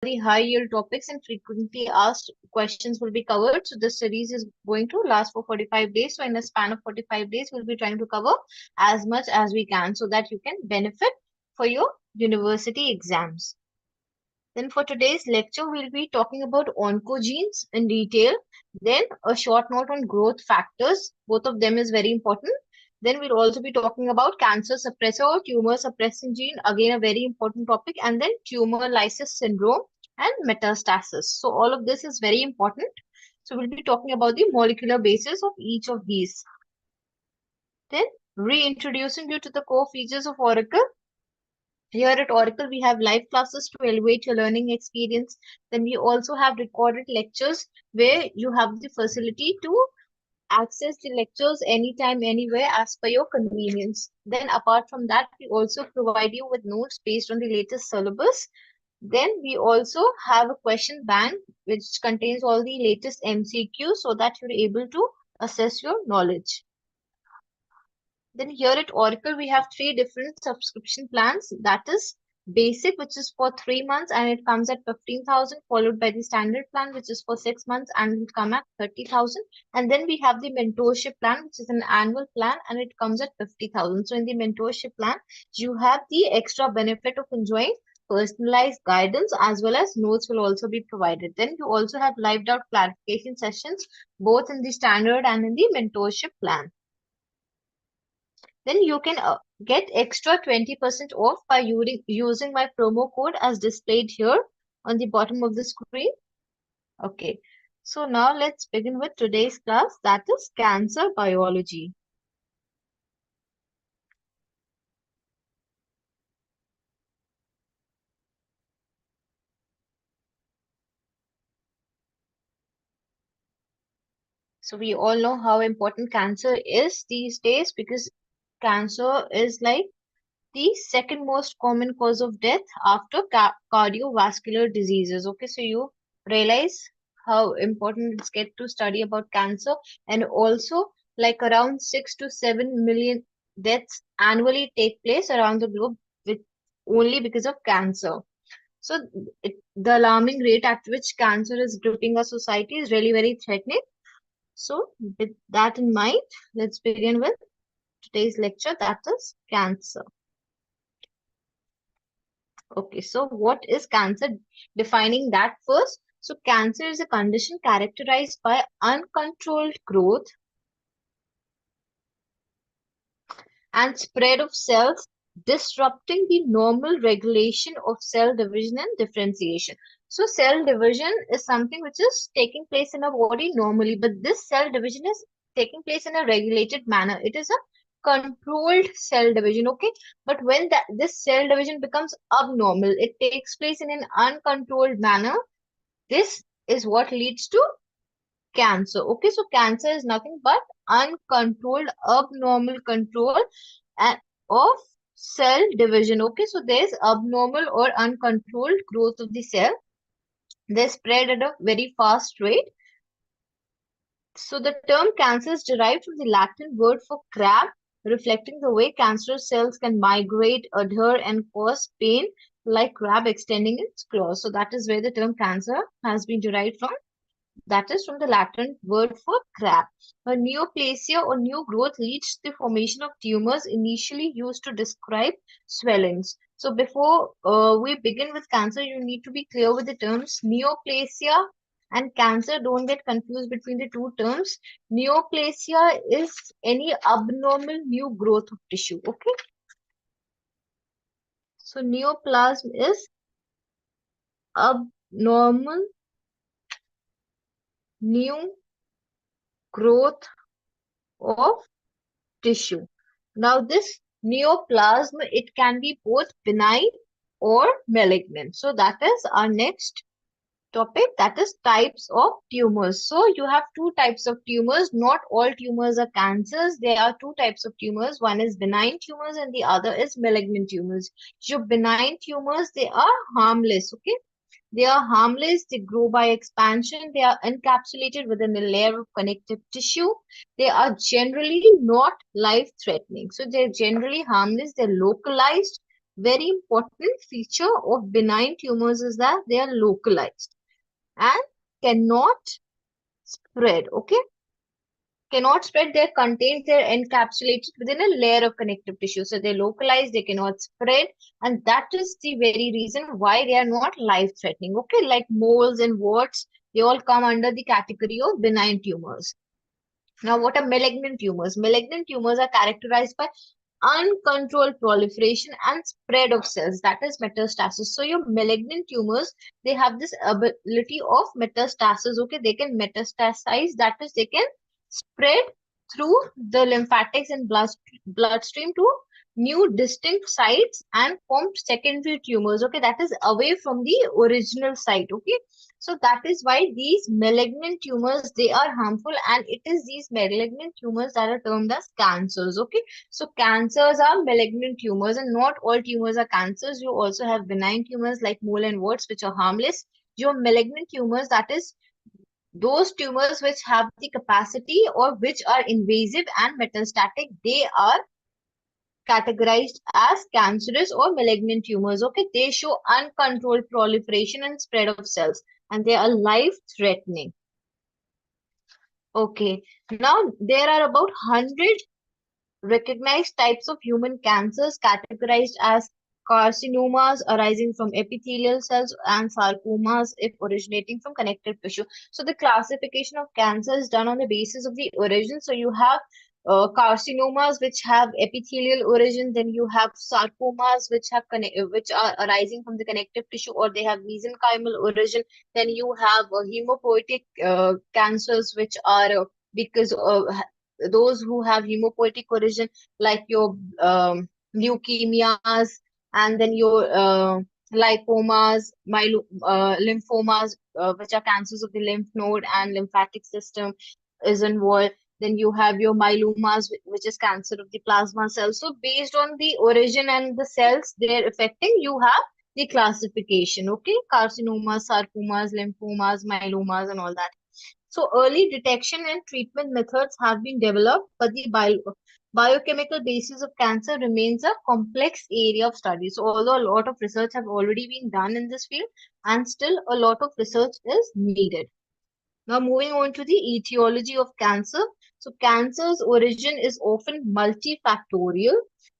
the high yield topics and frequently asked questions will be covered. So this series is going to last for 45 days. So in a span of 45 days, we'll be trying to cover as much as we can so that you can benefit for your university exams. Then for today's lecture, we'll be talking about oncogenes in detail. Then a short note on growth factors. Both of them is very important. Then we'll also be talking about cancer suppressor or tumor suppressing gene. Again, a very important topic. And then tumor lysis syndrome and metastasis. So all of this is very important. So we'll be talking about the molecular basis of each of these. Then reintroducing you to the core features of Auricle. Here at Auricle, we have live classes to elevate your learning experience. Then we also have recorded lectures where you have the facility to access the lectures anytime, anywhere as per your convenience. Then apart from that, we also provide you with notes based on the latest syllabus. Then we also have a question bank which contains all the latest MCQs so that you're able to assess your knowledge. Then here at Auricle, we have three different subscription plans. That is basic, which is for 3 months and it comes at 15,000, followed by the standard plan, which is for 6 months and will come at 30,000. And then we have the mentorship plan, which is an annual plan and it comes at 50,000. So in the mentorship plan, you have the extra benefit of enjoying personalized guidance as well as notes will also be provided. Then you also have live doubt clarification sessions, both in the standard and in the mentorship plan. Then you can get extra 20% off by using my promo code as displayed here on the bottom of the screen. Okay, so now let's begin with today's class, that is cancer biology. So we all know how important cancer is these days because cancer is like the second most common cause of death after cardiovascular diseases. Okay, so you realize how important it's get to study about cancer, and also like around 6 to 7 million deaths annually take place around the globe with only because of cancer. So the alarming rate at which cancer is gripping our society is really very threatening. So with that in mind, let's begin with today's lecture, that is cancer. Okay, so what is cancer? Defining that first. So cancer is a condition characterized by uncontrolled growth and spread of cells, disrupting the normal regulation of cell division and differentiation. So cell division is something which is taking place in our body normally, but this cell division is taking place in a regulated manner. It is a controlled cell division, okay? But when this cell division becomes abnormal, it takes place in an uncontrolled manner. This is what leads to cancer. Okay, so cancer is nothing but uncontrolled, abnormal control of cell division. Okay, so there's abnormal or uncontrolled growth of the cell. They spread at a very fast rate. So the term cancer is derived from the Latin word for crab, reflecting the way cancerous cells can migrate, adhere, and cause pain like crab extending its claws. So that is where the term cancer has been derived from. That is from the Latin word for crab. A neoplasia or new growth leads to the formation of tumors initially used to describe swellings. So before we begin with cancer, you need to be clear with the terms neoplasia and cancer. Don't get confused between the two terms. Neoplasia is any abnormal new growth of tissue. Okay. So neoplasm is abnormal new growth of tissue. Now, this neoplasm, it can be both benign or malignant. So that is our next topic, that is types of tumors. So you have two types of tumors. Not all tumors are cancers. There are two types of tumors. One is benign tumors and the other is malignant tumors. So benign tumors, they are harmless, okay? They are harmless, they grow by expansion, they are encapsulated within a layer of connective tissue. They are generally not life-threatening. So they're generally harmless, they're localized, very important feature of benign tumors is that they are localized and cannot spread. Okay, cannot spread. They're contained, they're encapsulated within a layer of connective tissue. So they're localized, they cannot spread, and that is the very reason why they are not life threatening. Okay, like moles and warts, they all come under the category of benign tumors. Now, what are malignant tumors? Malignant tumors are characterized by uncontrolled proliferation and spread of cells, that is metastasis. So your malignant tumors, they have this ability of metastasis. Okay, they can metastasize, that is they can spread through the lymphatics and bloodstream to new distinct sites and form secondary tumors. Okay, that is away from the original site. Okay, so that is why these malignant tumors, they are harmful, and it is these malignant tumors that are termed as cancers. Okay, so cancers are malignant tumors, and not all tumors are cancers. You also have benign tumors like mole and warts, which are harmless. Your malignant tumors, that is those tumors which have the capacity or which are invasive and metastatic, they are categorized as cancerous or malignant tumors. Okay, they show uncontrolled proliferation and spread of cells, and they are life threatening. Okay, now there are about 100 recognized types of human cancers categorized as carcinomas arising from epithelial cells and sarcomas if originating from connective tissue. So the classification of cancer is done on the basis of the origin. So you have carcinomas which have epithelial origin, then you have sarcomas which are arising from the connective tissue or they have mesenchymal origin. Then you have hemopoietic cancers which are because those who have hemopoietic origin, like your leukemias, and then your lipomas, lymphomas, which are cancers of the lymph node and lymphatic system is involved. Then you have your myelomas, which is cancer of the plasma cells. So based on the origin and the cells they're affecting, you have the classification. Okay, carcinomas, sarcomas, lymphomas, myelomas, and all that. So early detection and treatment methods have been developed, but the biochemical basis of cancer remains a complex area of study. So although a lot of research have already been done in this field, and still a lot of research is needed. Now moving on to the etiology of cancer. So cancer's origin is often multifactorial.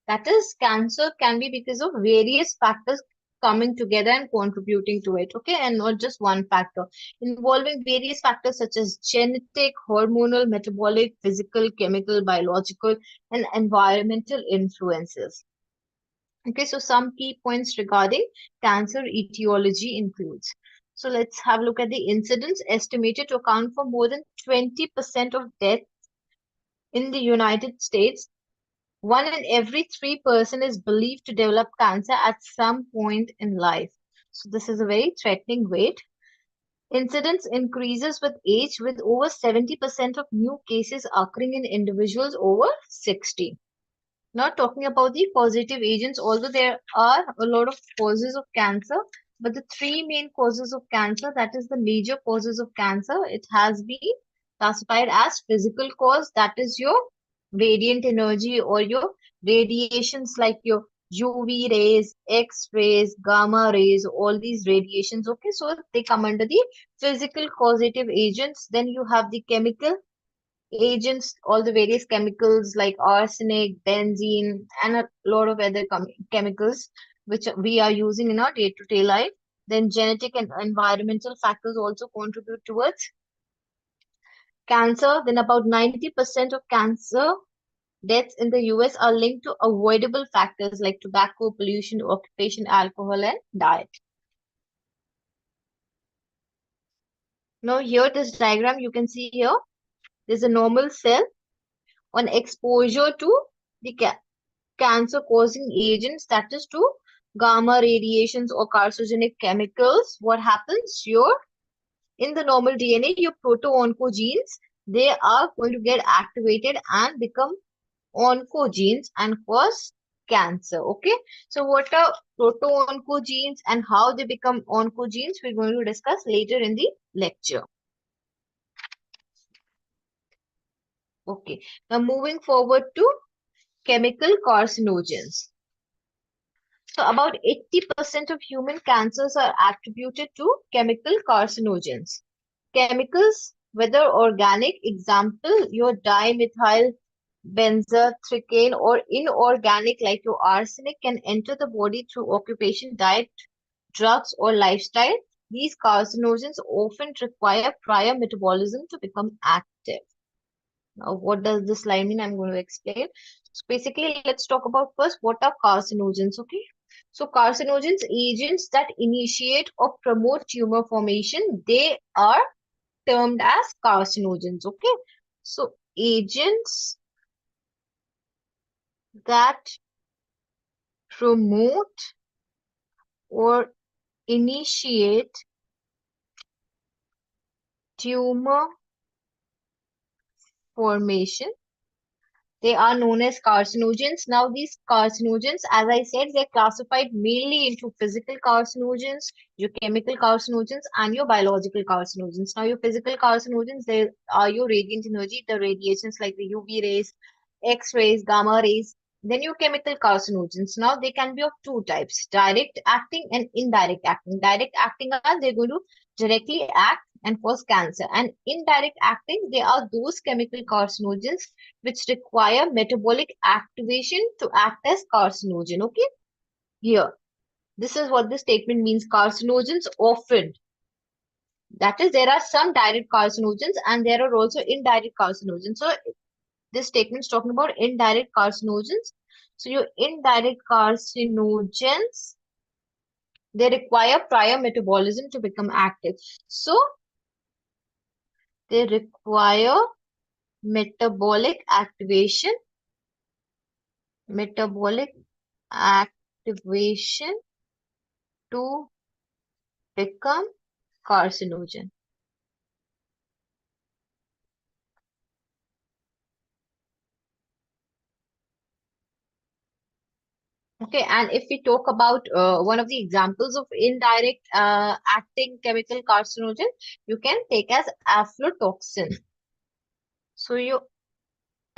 That is, cancer can be because of various factors coming together and contributing to it, okay, and not just one factor, involving various factors such as genetic, hormonal, metabolic, physical, chemical, biological, and environmental influences. Okay, so some key points regarding cancer etiology includes. So let's have a look at the incidence estimated to account for more than 20% of deaths in the United States. 1 in every 3 person is believed to develop cancer at some point in life. So this is a very threatening rate. Incidence increases with age, with over 70% of new cases occurring in individuals over 60. Not talking about the causative agents, although there are a lot of causes of cancer, but the three main causes of cancer, that is the major causes of cancer, it has been classified as physical cause, that is your radiant energy or your radiations like your UV rays, X rays, gamma rays, all these radiations. Okay, so they come under the physical causative agents. Then you have the chemical agents, all the various chemicals like arsenic, benzene, and a lot of other chemicals which we are using in our day-to-day life. Then genetic and environmental factors also contribute towards cancer. Then about 90% of cancer deaths in the US are linked to avoidable factors like tobacco, pollution, occupation, alcohol, and diet. Now here, this diagram you can see here, there's a normal cell. On exposure to the cancer causing agents, that is to gamma radiations or carcinogenic chemicals, what happens? In the normal DNA, your proto-oncogenes, they are going to get activated and become oncogenes and cause cancer. Okay, so what are proto-oncogenes and how they become oncogenes, we're going to discuss later in the lecture. Okay, now moving forward to chemical carcinogens. So about 80% of human cancers are attributed to chemical carcinogens. Chemicals, whether organic, example, your dimethyl benzotricane, or inorganic like your arsenic, can enter the body through occupation, diet, drugs, or lifestyle. These carcinogens often require prior metabolism to become active. Now, what does this line mean? I'm going to explain. So basically, let's talk about first what are carcinogens, okay? So carcinogens, agents that initiate or promote tumor formation, they are termed as carcinogens, okay? So agents that promote or initiate tumor formation, they are known as carcinogens. Now, these carcinogens, as I said, they're classified mainly into physical carcinogens, your chemical carcinogens, and your biological carcinogens. Now, your physical carcinogens, they are your radiant energy, the radiations like the UV rays, X-rays, gamma rays. Then your chemical carcinogens. Now, they can be of two types, direct acting and indirect acting. Direct acting are they're going to directly act and cause cancer. And indirect acting, they are those chemical carcinogens which require metabolic activation to act as carcinogen. Okay, here, this is what this statement means. Carcinogens often, that is, there are some direct carcinogens and there are also indirect carcinogens. So this statement is talking about indirect carcinogens. So your indirect carcinogens, they require prior metabolism to become active. So they require metabolic activation to become carcinogen. Okay, and if we talk about one of the examples of indirect acting chemical carcinogen, you can take as aflatoxin. So your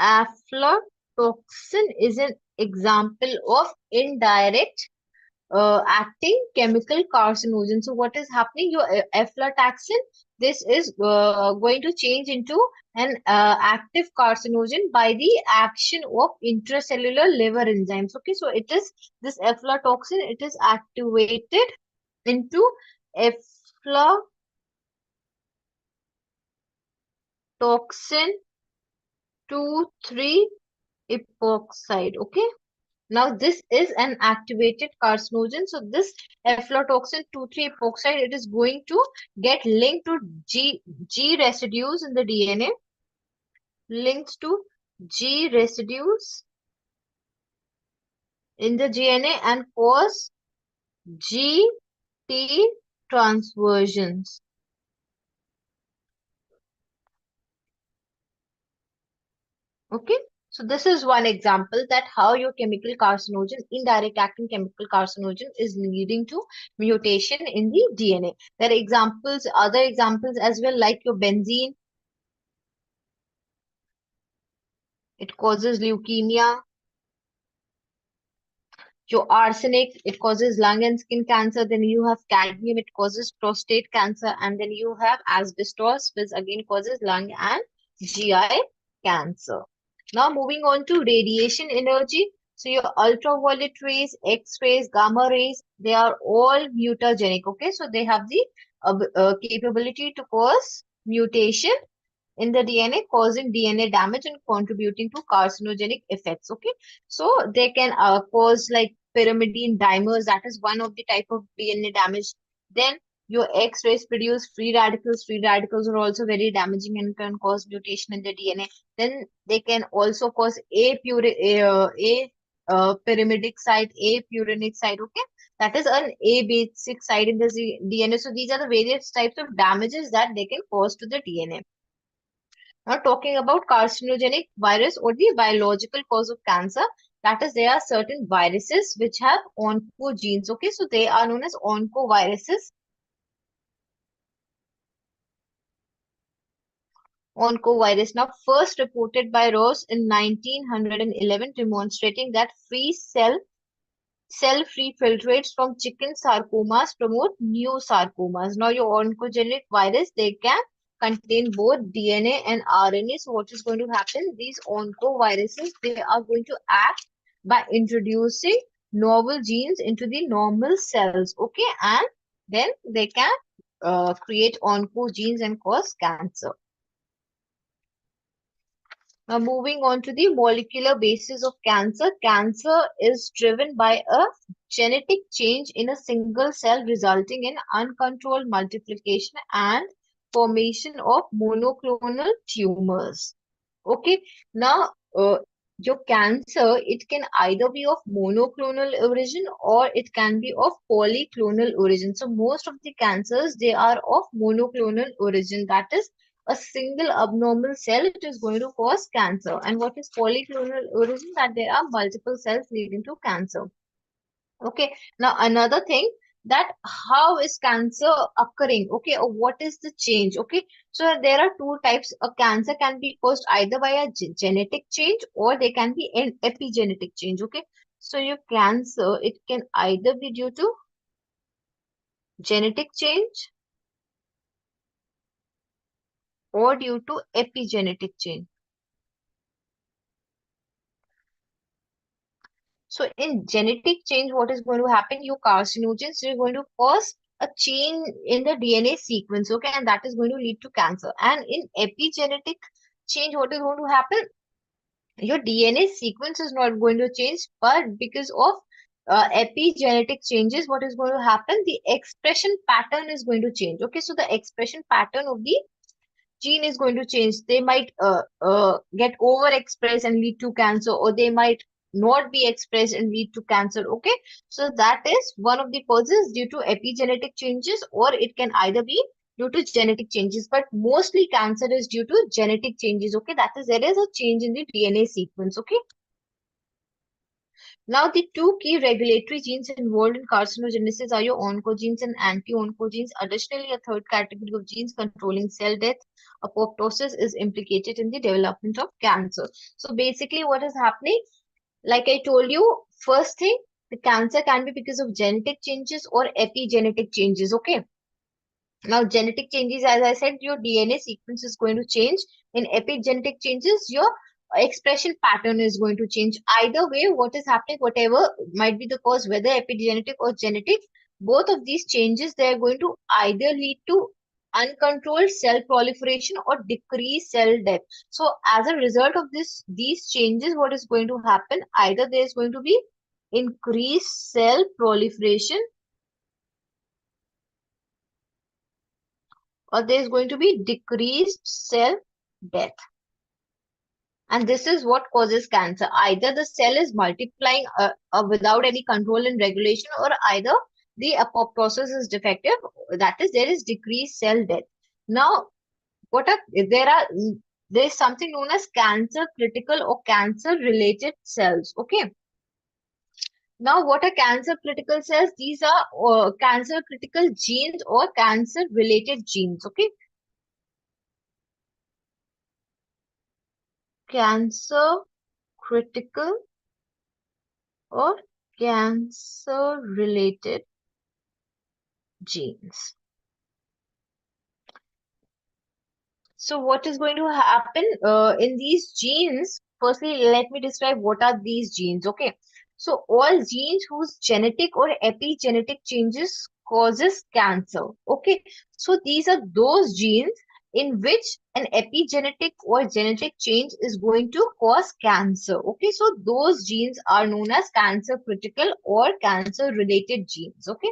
aflatoxin is an example of indirect acting chemical carcinogen. So what is happening? Your aflatoxin, this is going to change into an active carcinogen by the action of intracellular liver enzymes. Okay, so it is this aflatoxin, it is activated into aflatoxin 2,3 epoxide. Okay. Now, this is an activated carcinogen. So, this aflatoxin 2,3 epoxide, it is going to get linked to G residues in the DNA, linked to G residues in the DNA and cause GT transversions. Okay. So this is one example that how your chemical carcinogen, indirect acting chemical carcinogen is leading to mutation in the DNA. There are examples, other examples as well, like your benzene, it causes leukemia. Your arsenic, it causes lung and skin cancer. Then you have cadmium, it causes prostate cancer. And then you have asbestos, which again causes lung and GI cancer. Now moving on to radiation energy. So your ultraviolet rays, X-rays, gamma rays, they are all mutagenic. Okay, so they have the capability to cause mutation in the DNA, causing DNA damage and contributing to carcinogenic effects. Okay, so they can cause like pyrimidine dimers. That is one of the type of DNA damage. Then your X-rays produce free radicals. Free radicals are also very damaging and can cause mutation in the DNA. Then they can also cause a pyrimidic site, a purinic site. Okay, that is an A basic site in the DNA. So these are the various types of damages that they can cause to the DNA. Now, talking about carcinogenic virus or the biological cause of cancer, that is, there are certain viruses which have oncogenes. Okay, so they are known as oncoviruses. Oncovirus. Now, first reported by Ross in 1911, demonstrating that free cell cell-free filtrates from chicken sarcomas promote new sarcomas. Now, your oncogenic virus, they can contain both DNA and RNA. So, what is going to happen? These oncoviruses, they are going to act by introducing novel genes into the normal cells. Okay, and then they can create oncogenes and cause cancer. Now, moving on to the molecular basis of cancer. Cancer is driven by a genetic change in a single cell resulting in uncontrolled multiplication and formation of monoclonal tumors. Okay, now your cancer, it can either be of monoclonal origin or it can be of polyclonal origin. So most of the cancers, they are of monoclonal origin. That is a single abnormal cell, it is going to cause cancer. And what is polyclonal origin? That there are multiple cells leading to cancer. Okay, now another thing, that how is cancer occurring? Okay, or what is the change? Okay, so there are two types. A cancer can be caused either by a genetic change or they can be an epigenetic change. Okay, so your cancer, it can either be due to genetic change or due to epigenetic change. So in genetic change, what is going to happen? Your carcinogens are going to cause a change in the DNA sequence, okay, and that is going to lead to cancer. And in epigenetic change, what is going to happen? Your DNA sequence is not going to change, but because of epigenetic changes, what is going to happen? The expression pattern is going to change. Okay, so the expression pattern of the gene is going to change. They might get overexpressed and lead to cancer, or they might not be expressed and lead to cancer. Okay, so that is one of the causes due to epigenetic changes, or it can either be due to genetic changes, but mostly cancer is due to genetic changes. Okay, that is, there is a change in the DNA sequence. Okay, now, the two key regulatory genes involved in carcinogenesis are your oncogenes and anti-oncogenes. Additionally, a third category of genes controlling cell death, apoptosis, is implicated in the development of cancer. So basically, what is happening? Like I told you, first thing, the cancer can be because of genetic changes or epigenetic changes. Okay. Now, genetic changes, as I said, your DNA sequence is going to change. In epigenetic changes, your expression pattern is going to change. Either way, what is happening, whatever might be the cause, whether epigenetic or genetic, both of these changes, they are going to either lead to uncontrolled cell proliferation or decreased cell death. So, as a result of these changes, what is going to happen? Either there is going to be increased cell proliferation or there is going to be decreased cell death. And this is what causes cancer. Either the cell is multiplying without any control and regulation, or either the apoptosis is defective. That is, there is decreased cell death. Now, what are there is something known as cancer critical or cancer related cells. Okay. Now, what are cancer critical cells? These are cancer critical genes or cancer related genes. Okay. Cancer critical or cancer related genes. So what is going to happen in these genes? Firstly, let me describe what are these genes. Okay. So all genes whose genetic or epigenetic changes causes cancer. Okay. So these are those genes in which an epigenetic or genetic change is going to cause cancer. Okay. So those genes are known as cancer critical or cancer related genes. Okay.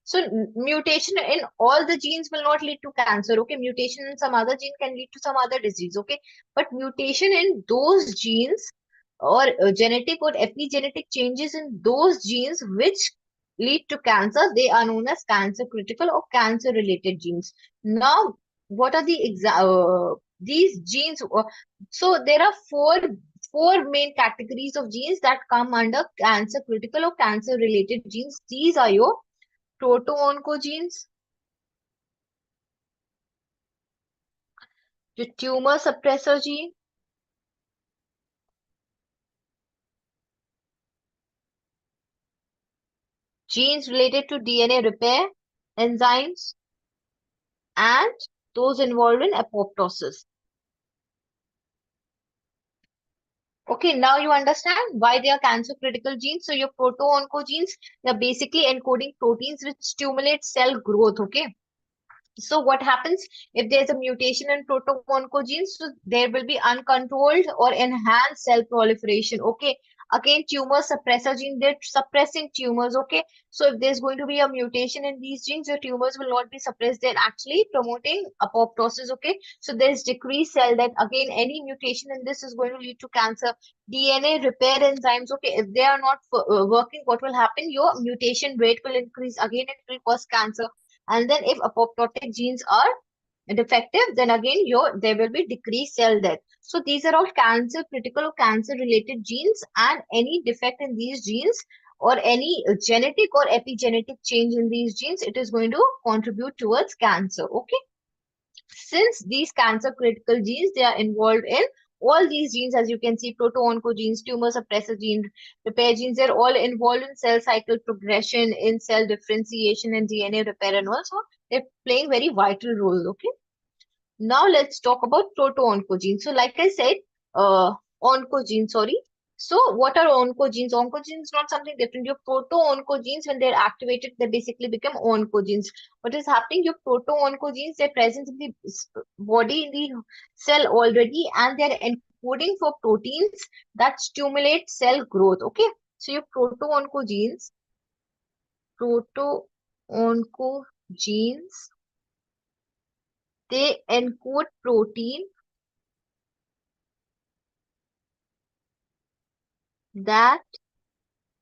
So mutation in all the genes will not lead to cancer. Okay, mutation in some other gene can lead to some other disease. Okay, but mutation in those genes or genetic or epigenetic changes in those genes which lead to cancer, they are known as cancer critical or cancer related genes. Now, what are these genes? So there are four main categories of genes that come under cancer critical or cancer related genes. These are your proto-oncogenes, your tumor suppressor gene, genes related to DNA repair, enzymes, and those involved in apoptosis. Okay, now you understand why they are cancer critical genes. So your proto-oncogenes, they're basically encoding proteins which stimulate cell growth. Okay. So what happens if there's a mutation in proto-oncogenes? So there will be uncontrolled or enhanced cell proliferation. Okay. Again, tumor suppressor gene, they're suppressing tumors. Okay. So if there's going to be a mutation in these genes, your tumors will not be suppressed. They're actually promoting apoptosis. Okay. So there's decreased cell death. Again, any mutation in this is going to lead to cancer. DNA repair enzymes. Okay. If they are not working, what will happen? Your mutation rate will increase. Again, it will cause cancer. And then if apoptotic genes are defective, then again there will be decreased cell death. So these are all cancer critical or cancer related genes, and any defect in these genes or any genetic or epigenetic change in these genes, it is going to contribute towards cancer. Okay. Since these cancer critical genes, they are involved in all these genes, as you can see, proto-oncogenes, tumor suppressor genes, repair genes, they're all involved in cell cycle progression, in cell differentiation and DNA repair, and also they're playing very vital roles. Okay. Now let's talk about proto-oncogenes. So like I said, oncogenes, sorry. So what are oncogenes? Oncogenes is not something different. Your proto-oncogenes, when they're activated, they basically become oncogenes. What is happening? Your proto-oncogenes, they're present in the body, in the cell already, and they're encoding for proteins that stimulate cell growth. Okay. So your proto-oncogenes, they encode protein that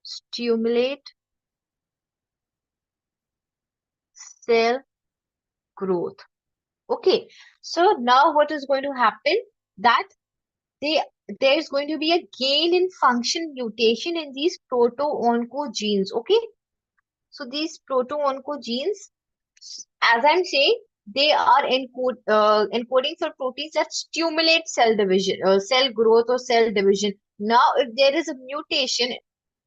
stimulate cell growth. Okay, so now what is going to happen? That they there's going to be a gain in function mutation in these proto-oncogenes. Okay, so these proto-oncogenes, as I'm saying, they are encoding for proteins that stimulate cell division, cell growth or cell division. Now, if there is a mutation,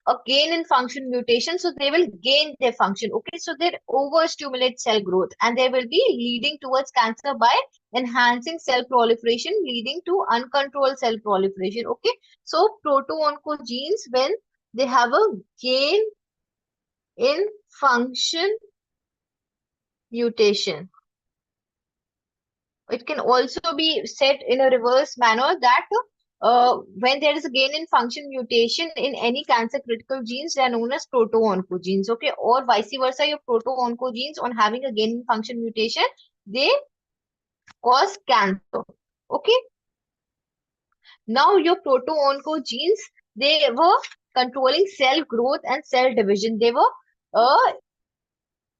a gain in function mutation, so they will gain their function. Okay, so they overstimulate cell growth, and they will be leading towards cancer by enhancing cell proliferation, leading to uncontrolled cell proliferation. Okay, so proto-oncogenes, when they have a gain in function mutation, it can also be said in a reverse manner that when there is a gain in function mutation in any cancer critical genes, they are known as proto-oncogenes. Okay, or vice versa, your proto-oncogenes on having a gain in function mutation, they cause cancer. Okay, now your proto-oncogenes, they were controlling cell growth and cell division. They were uh,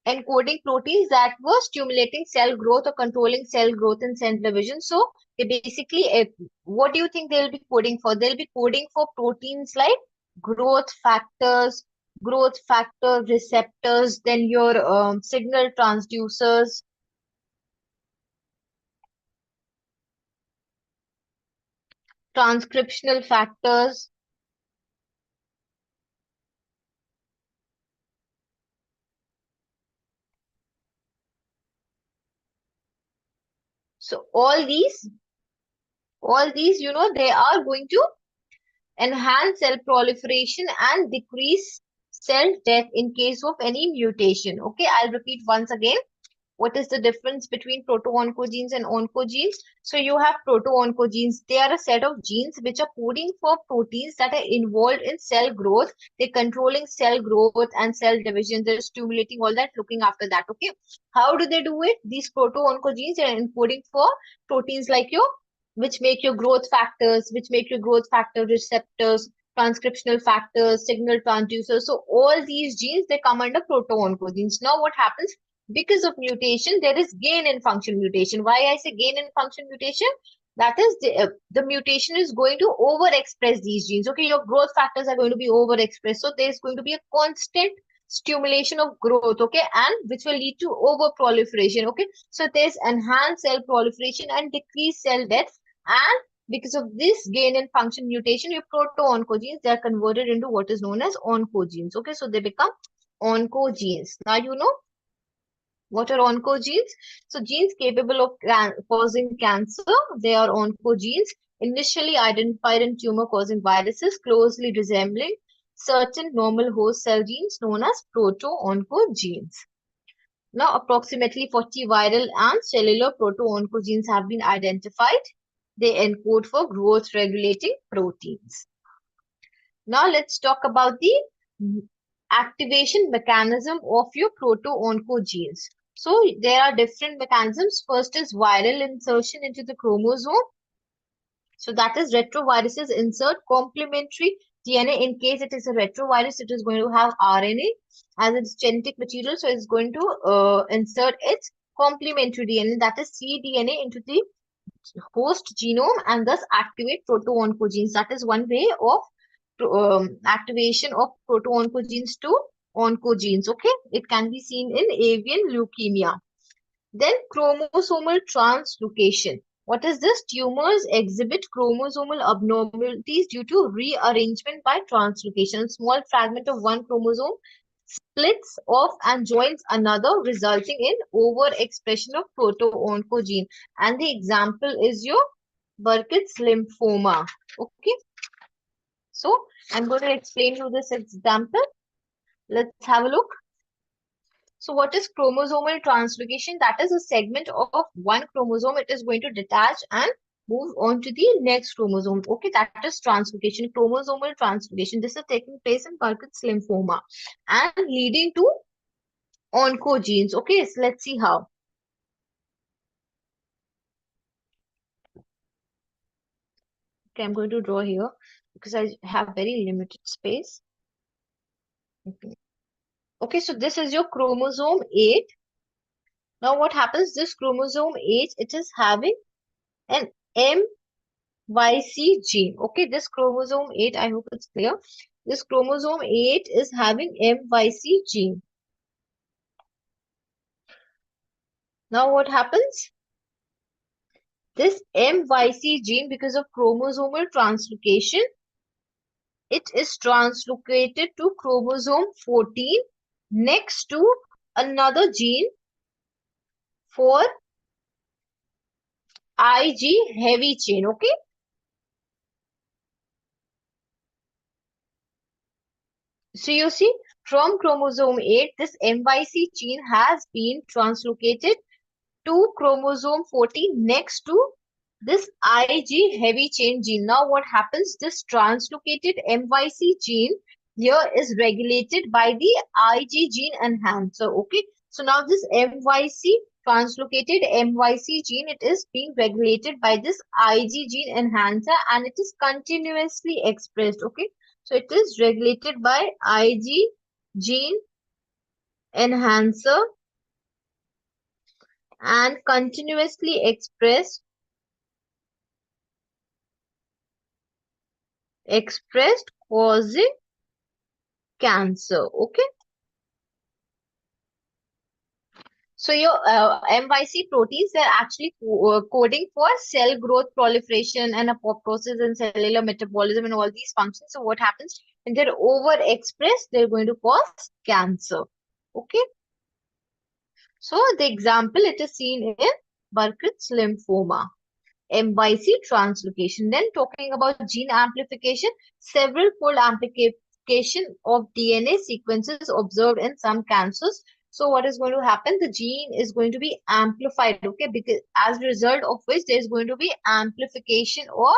encoding proteins that were stimulating cell growth or controlling cell growth and cell division. So they basically, what do you think they'll be coding for? They'll be coding for proteins like growth factors, growth factor receptors, then your signal transducers, transcriptional factors. So all these, they are going to enhance cell proliferation and decrease cell death in case of any mutation. Okay, I'll repeat once again. What is the difference between proto-oncogenes and oncogenes? So you have proto-oncogenes. They are a set of genes which are coding for proteins that are involved in cell growth. They're controlling cell growth and cell division. They're stimulating all that, looking after that. Okay. How do they do it? These proto-oncogenes are encoding for proteins like your, which make your growth factors, which make your growth factor receptors, transcriptional factors, signal transducers. So all these genes, they come under proto-oncogenes. Now what happens? Because of mutation, there is gain in function mutation. Why I say gain in function mutation? That is the mutation is going to overexpress these genes. Okay, your growth factors are going to be overexpressed. So there's going to be a constant stimulation of growth. Okay, and which will lead to over proliferation. Okay, so there's enhanced cell proliferation and decreased cell death. And because of this gain in function mutation, your proto-oncogenes, they are converted into what is known as oncogenes. Okay, so they become oncogenes. Now you know what are oncogenes? So genes capable of causing cancer, they are oncogenes, initially identified in tumor-causing viruses closely resembling certain normal host cell genes known as proto-oncogenes. Now, approximately 40 viral and cellular proto-oncogenes have been identified. They encode for growth-regulating proteins. Now, let's talk about the activation mechanism of your proto-oncogenes. So, there are different mechanisms. First is viral insertion into the chromosome. So, that is retroviruses insert complementary DNA. In case it is a retrovirus, it is going to have RNA as its genetic material. So, it's going to insert its complementary DNA, that is cDNA, into the host genome and thus activate proto-oncogenes. That is one way of activation of proto-oncogenes to oncogenes. Okay, it can be seen in avian leukemia. Then chromosomal translocation. What is this? Tumors exhibit chromosomal abnormalities due to rearrangement by translocation. A small fragment of one chromosome splits off and joins another, resulting in overexpression of proto-oncogene. And the example is your Burkitt's lymphoma. Okay. So I'm going to explain you this example. Let's have a look. So what is chromosomal translocation? That is a segment of one chromosome. It is going to detach and move on to the next chromosome. Okay, that is translocation, chromosomal translocation. This is taking place in Burkitt's lymphoma and leading to oncogenes. Okay, so let's see how. Okay, I'm going to draw here because I have very limited space. Okay. Okay, so this is your chromosome 8. Now what happens? This chromosome 8, it is having an MYC gene. Okay, this chromosome 8, I hope it's clear. This chromosome 8 is having MYC gene. Now what happens? This MYC gene, because of chromosomal translocation, it is translocated to chromosome 14 next to another gene for IG heavy chain. Okay. So you see, from chromosome 8, this MYC gene has been translocated to chromosome 14 next to this IG heavy chain gene. Now what happens? This translocated MYC gene here is regulated by the IG gene enhancer. Okay. So now this MYC translocated MYC gene, it is being regulated by this IG gene enhancer and it is continuously expressed. Okay. So it is regulated by IG gene enhancer and continuously expressed causing cancer. Okay. So your MYC proteins, they're actually coding for cell growth, proliferation, and apoptosis and cellular metabolism and all these functions. So what happens when they're overexpressed? They're going to cause cancer. Okay. So the example, it is seen in Burkitt's lymphoma. MYC translocation. Then talking about gene amplification, several fold amplification of DNA sequences observed in some cancers. So what is going to happen? The gene is going to be amplified, okay, because as a result of which there is going to be amplification or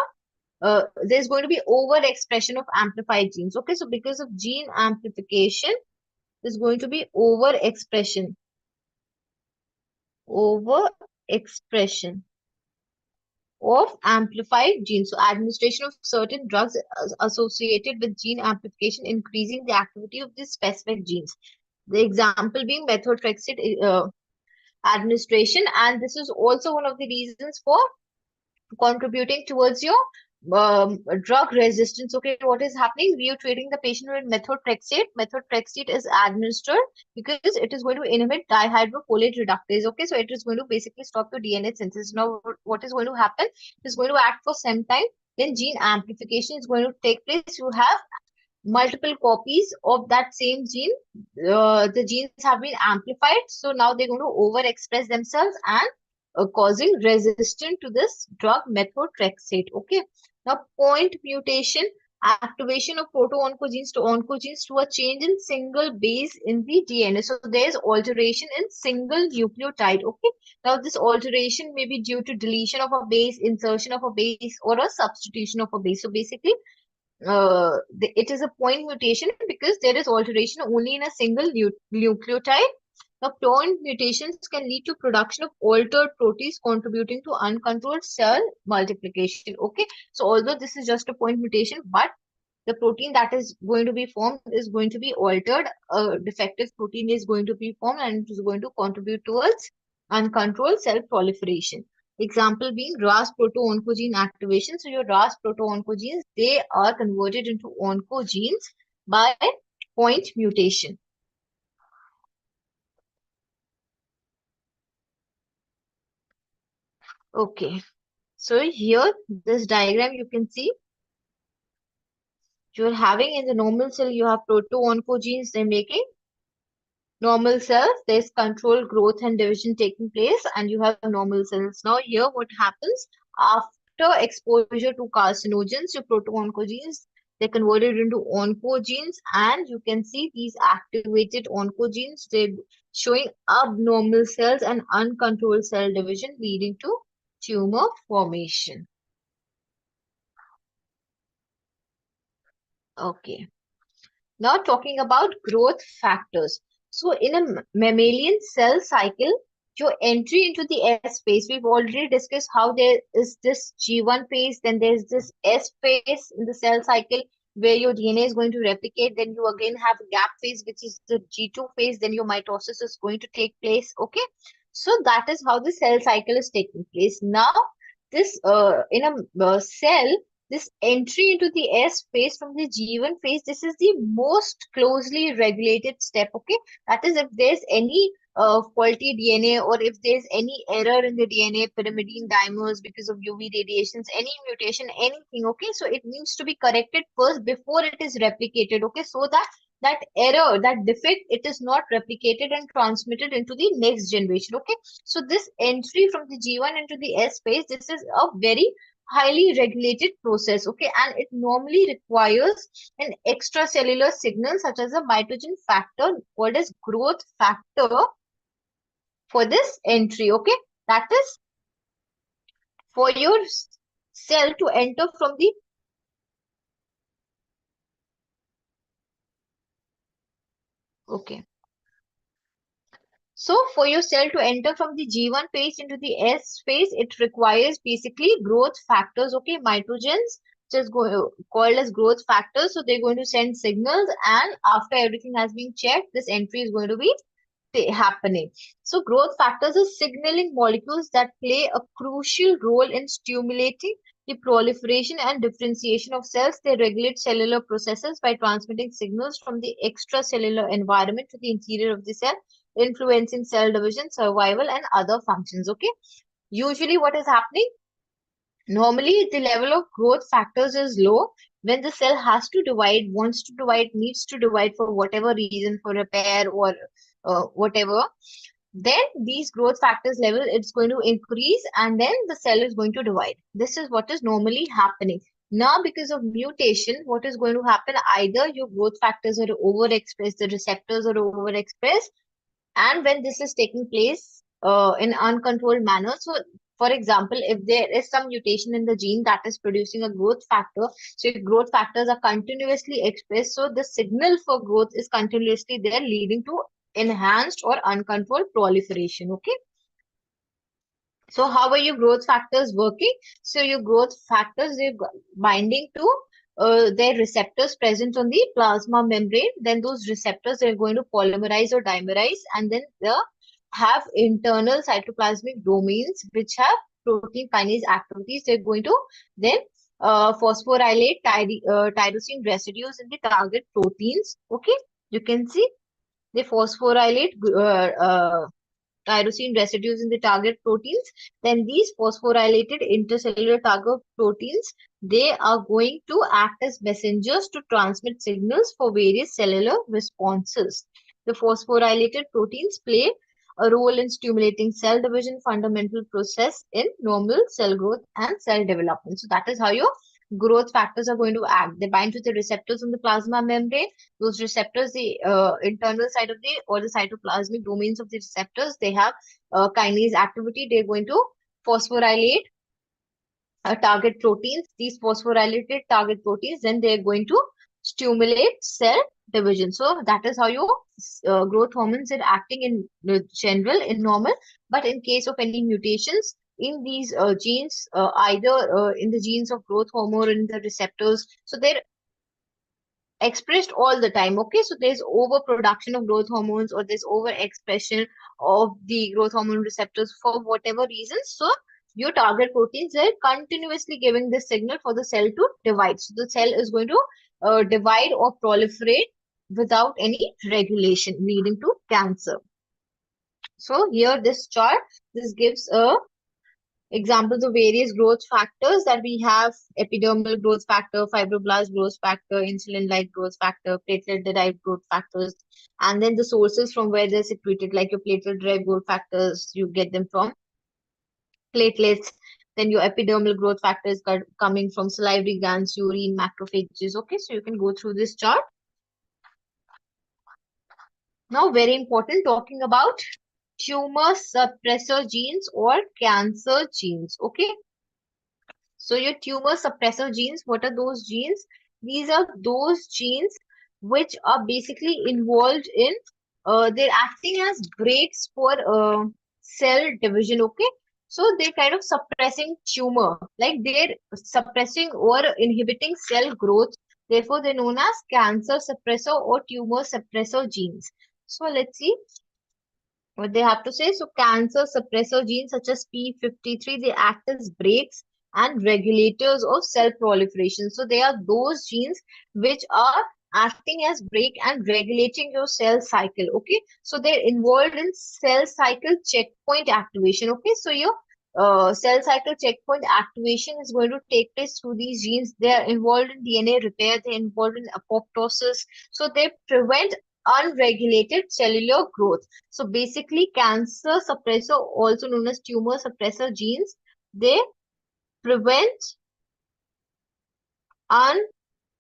there's going to be overexpression of amplified genes. Okay, so because of gene amplification, there's going to be overexpression of amplified genes. So administration of certain drugs associated with gene amplification, increasing the activity of these specific genes. The example being methotrexate administration, and this is also one of the reasons for contributing towards your drug resistance. Okay, what is happening? We are treating the patient with methotrexate. Methotrexate is administered because it is going to inhibit dihydrofolate reductase. Okay, so it is going to basically stop your DNA synthesis. Now, what is going to happen? It is going to act for some time. Then gene amplification is going to take place. You have multiple copies of that same gene. The genes have been amplified, so now they're going to overexpress themselves and causing resistance to this drug methotrexate. Okay. Now, point mutation, activation of proto-oncogenes to oncogenes to a change in single base in the DNA. So there's alteration in single nucleotide. Okay. Now, this alteration may be due to deletion of a base, insertion of a base, or a substitution of a base. So basically, it is a point mutation because there is alteration only in a single nucleotide. Now, point mutations can lead to production of altered proteins contributing to uncontrolled cell multiplication. Okay, so although this is just a point mutation, but the protein that is going to be formed is going to be altered. A defective protein is going to be formed and it is going to contribute towards uncontrolled cell proliferation. Example being RAS proto-oncogene activation. So your RAS proto-oncogenes, they are converted into oncogenes by point mutation. Okay. So here, this diagram you can see, you're having in the normal cell, you have proto-oncogenes, they're making normal cells, there's controlled growth and division taking place, and you have normal cells. Now, here, what happens after exposure to carcinogens, your proto-oncogenes, they're converted into oncogenes, and you can see these activated oncogenes, they're showing abnormal cells and uncontrolled cell division, leading to tumor formation. Okay. Now talking about growth factors. So in a mammalian cell cycle, your entry into the S phase, we've already discussed how there is this G1 phase, then there's this S phase in the cell cycle where your DNA is going to replicate, then you again have a gap phase, which is the G2 phase, then your mitosis is going to take place. Okay. So that is how the cell cycle is taking place. Now, this in a cell, this entry into the S phase from the G1 phase, this is the most closely regulated step. Okay, that is if there's any faulty DNA or if there's any error in the DNA, pyrimidine dimers because of UV radiations, any mutation, anything. Okay, so it needs to be corrected first before it is replicated. Okay, so that that error, that defect, it is not replicated and transmitted into the next generation. Okay, so this entry from the G1 into the S phase, this is a very highly regulated process. Okay, and it normally requires an extracellular signal such as a mitogen factor called as growth factor for this entry. Okay, that is for your cell to enter from the okay. So for your cell to enter from the G1 phase into the S phase, it requires basically growth factors, okay, mitogens, just called as growth factors. So they're going to send signals, and after everything has been checked, this entry is going to be happening. So growth factors are signaling molecules that play a crucial role in stimulating the proliferation and differentiation of cells. They regulate cellular processes by transmitting signals from the extracellular environment to the interior of the cell, influencing cell division, survival, and other functions. Okay. Usually what is happening? Normally, the level of growth factors is low when the cell has to divide, wants to divide, needs to divide for whatever reason, for repair or whatever. Then these growth factors level, it's going to increase and then the cell is going to divide. This is what is normally happening. Now, because of mutation, what is going to happen? Either your growth factors are overexpressed, the receptors are overexpressed, and when this is taking place in uncontrolled manner. So for example, if there is some mutation in the gene that is producing a growth factor, so if growth factors are continuously expressed, so the signal for growth is continuously there, leading to enhanced or uncontrolled proliferation. Okay, so how are your growth factors working? So your growth factors, they're binding to their receptors present on the plasma membrane. Then those receptors are going to polymerize or dimerize, and then they have internal cytoplasmic domains which have protein kinase activities. They're going to then phosphorylate tyrosine residues in the target proteins. Okay, you can see they phosphorylate tyrosine residues in the target proteins, then these phosphorylated intercellular target proteins, they are going to act as messengers to transmit signals for various cellular responses. The phosphorylated proteins play a role in stimulating cell division, fundamental process in normal cell growth and cell development. So that is how your growth factors are going to act. They bind to the receptors on the plasma membrane. Those receptors, the internal side of the or the cytoplasmic domains of the receptors, they have kinase activity. They're going to phosphorylate target proteins. These phosphorylated target proteins, then they're going to stimulate cell division. So that is how your growth hormones are acting in general, in normal. But in case of any mutations in these genes, either in the genes of growth hormone or in the receptors, so they're expressed all the time. Okay, so there's overproduction of growth hormones or there's overexpression of the growth hormone receptors for whatever reasons. So your target proteins are continuously giving this signal for the cell to divide. So the cell is going to divide or proliferate without any regulation, leading to cancer. So here this chart, this gives a examples of various growth factors that we have: epidermal growth factor, fibroblast growth factor, insulin-like growth factor, platelet-derived growth factors, and then the sources from where they're secreted, like your platelet-derived growth factors, you get them from platelets. Then your epidermal growth factors coming from salivary glands, urine, macrophages. Okay, so you can go through this chart. Now, very important, talking about tumor suppressor genes or cancer genes. Okay, so your tumor suppressor genes, what are those genes? These are those genes which are basically involved in, they're acting as brakes for cell division, okay? So they're kind of suppressing tumor, like they're suppressing or inhibiting cell growth. Therefore, they're known as cancer suppressor or tumor suppressor genes. So let's see what they have to say. So cancer suppressor genes such as P53, they act as brakes and regulators of cell proliferation. So they are those genes which are acting as brake and regulating your cell cycle. Okay, so they're involved in cell cycle checkpoint activation. Okay, so your cell cycle checkpoint activation is going to take place through these genes. They are involved in DNA repair, they're involved in apoptosis, so they prevent unregulated cellular growth. So basically, cancer suppressor, also known as tumor suppressor genes, they prevent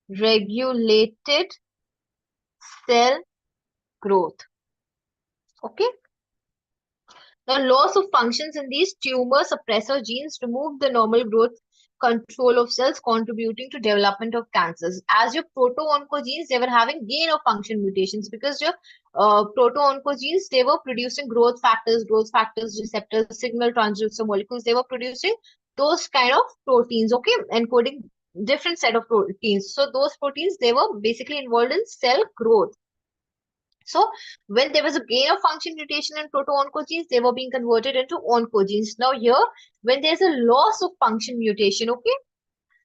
unregulated cell growth. Okay. The loss of functions in these tumor suppressor genes remove the normal growth control of cells, contributing to development of cancers. As your proto-oncogenes, they were having gain of function mutations because your proto-oncogenes, they were producing growth factors, receptors, signal transducer molecules. They were producing those kind of proteins, okay, encoding different set of proteins. So those proteins, they were basically involved in cell growth. So when there was a gain of function mutation in proto-oncogenes, they were being converted into oncogenes. Now here, when there's a loss of function mutation, okay,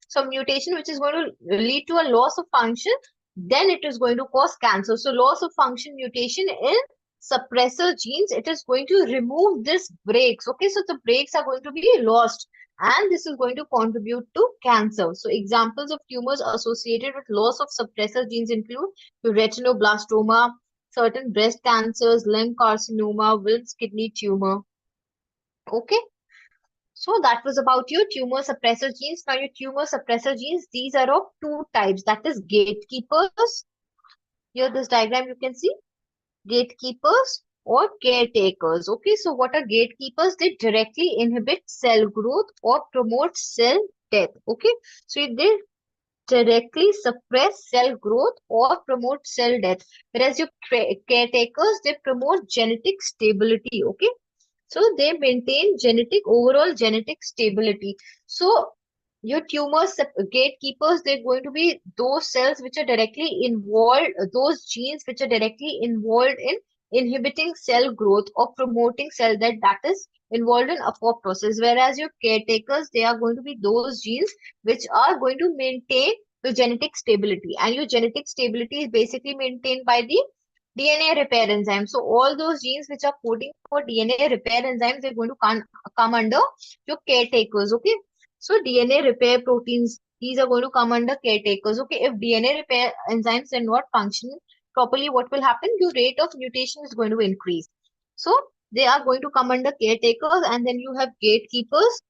so mutation which is going to lead to a loss of function, then it is going to cause cancer. So loss of function mutation in suppressor genes, it is going to remove this brakes. Okay, so the brakes are going to be lost and this is going to contribute to cancer. So examples of tumors associated with loss of suppressor genes include retinoblastoma, certain breast cancers, lung carcinoma, Wilms kidney tumor. Okay. So that was about your tumor suppressor genes. Now your tumor suppressor genes, these are of two types. That is gatekeepers. Here this diagram you can see. Gatekeepers or caretakers. Okay, so what are gatekeepers? They directly inhibit cell growth or promote cell death. Okay, so they directly suppress cell growth or promote cell death. Whereas your caretakers, they promote genetic stability. Okay, so they maintain overall genetic stability. So your gatekeepers, they're going to be those cells which are directly involved, those genes which are directly involved in inhibiting cell growth or promoting cell death, that is involved in apoptosis. Whereas your caretakers, they are going to be those genes which are going to maintain the genetic stability. And your genetic stability is basically maintained by the DNA repair enzymes. So all those genes which are coding for DNA repair enzymes, they're going to come under your caretakers. Okay. So DNA repair proteins, these are going to come under caretakers. Okay. If DNA repair enzymes are not functioning properly, what will happen? Your rate of mutation is going to increase. So they are going to come under caretakers, and then you have gatekeepers.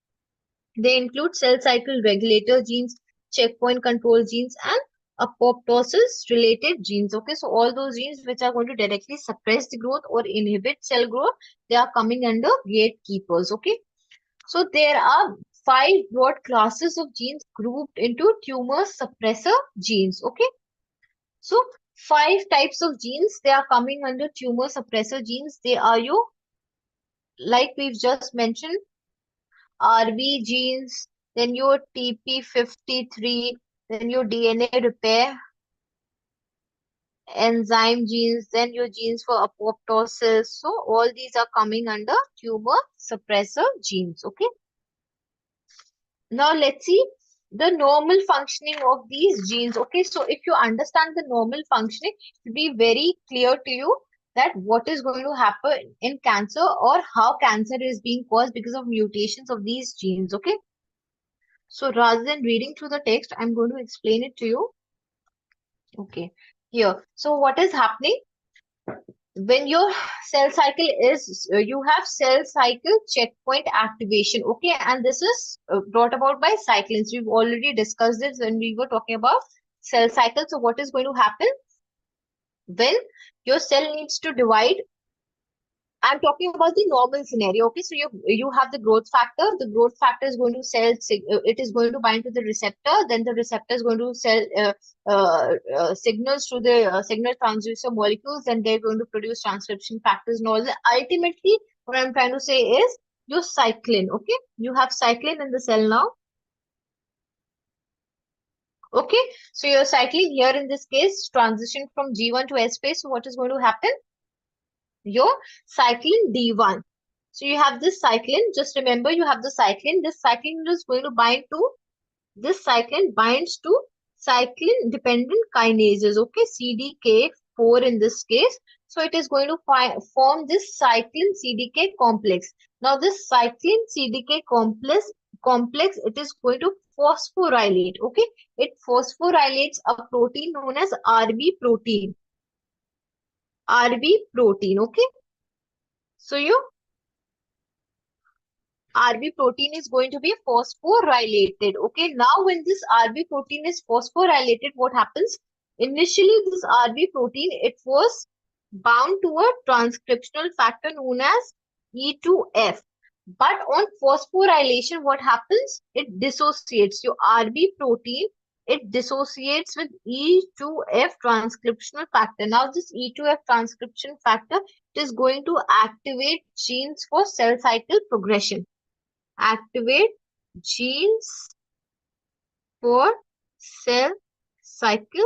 They include cell cycle regulator genes, checkpoint control genes, and apoptosis related genes. Okay, so all those genes which are going to directly suppress the growth or inhibit cell growth, they are coming under gatekeepers. Okay, so there are five broad classes of genes grouped into tumor suppressor genes. Okay, so five types of genes, they are coming under tumor suppressor genes. They are your, like we've just mentioned, RB genes, then your TP53, then your DNA repair enzyme genes, then your genes for apoptosis. So all these are coming under tumor suppressor genes. Okay. Now let's see the normal functioning of these genes. Okay. So if you understand the normal functioning, it will be very clear to you that what is going to happen in cancer or how cancer is being caused because of mutations of these genes. Okay. So rather than reading through the text, I'm going to explain it to you. Okay, here. So what is happening when your cell cycle is, you have cell cycle checkpoint activation. Okay, and this is brought about by cyclins. We've already discussed this when we were talking about cell cycle. So what is going to happen when your cell needs to divide? I'm talking about the normal scenario. Okay, so you have the growth factor. The growth factor is going to it is going to bind to the receptor. Then the receptor is going to sell signals to the signal transducer molecules. Then they're going to produce transcription factors and all that. Ultimately, what I'm trying to say is your cyclin. Okay, you have cyclin in the cell now. Okay, so your cyclin here in this case transition from G1 to S phase. So what is going to happen? Your cyclin D1. So you have this cyclin. Just remember, you have the cyclin. This cyclin is going to bind to, this cyclin binds to cyclin dependent kinases. Okay, CDK4 in this case. So it is going to form this cyclin CDK complex. Now this cyclin CDK complex, it is going to phosphorylate. Okay, it phosphorylates a protein known as RB protein. RB protein. Okay, so you RB protein is going to be phosphorylated. Okay, now when this RB protein is phosphorylated, what happens? Initially, this RB protein, it was bound to a transcriptional factor known as E2F. But on phosphorylation, what happens? It dissociates. Your RB protein, it dissociates with E2F transcriptional factor. Now, this E2F transcription factor, it is going to activate genes for cell cycle progression. Activate genes for cell cycle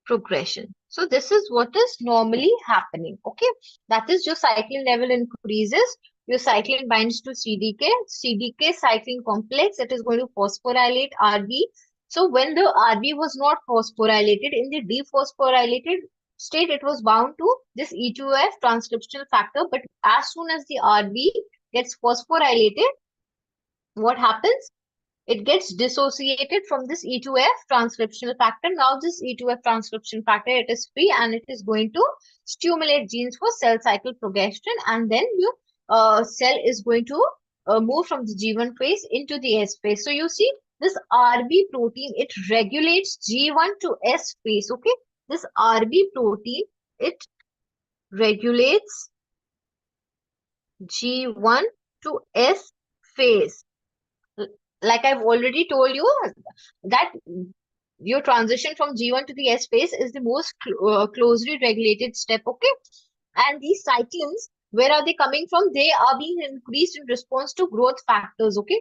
progression. So this is what is normally happening. Okay, that is your cyclin level increases. Your cyclin binds to CDK. CDK cyclin complex, it is going to phosphorylate RB. So when the RB was not phosphorylated, in the dephosphorylated state, it was bound to this E2F transcriptional factor. But as soon as the RB gets phosphorylated, what happens? It gets dissociated from this E2F transcriptional factor. Now this E2F transcription factor, it is free and it is going to stimulate genes for cell cycle progression, and then your cell is going to move from the G1 phase into the S phase. So you see this RB protein, it regulates G1 to S phase. Okay, this RB protein, it regulates G1 to S phase. Like I've already told you that your transition from G1 to the S phase is the most closely regulated step. Okay, and these cyclins, where are they coming from? They are being increased in response to growth factors. Okay,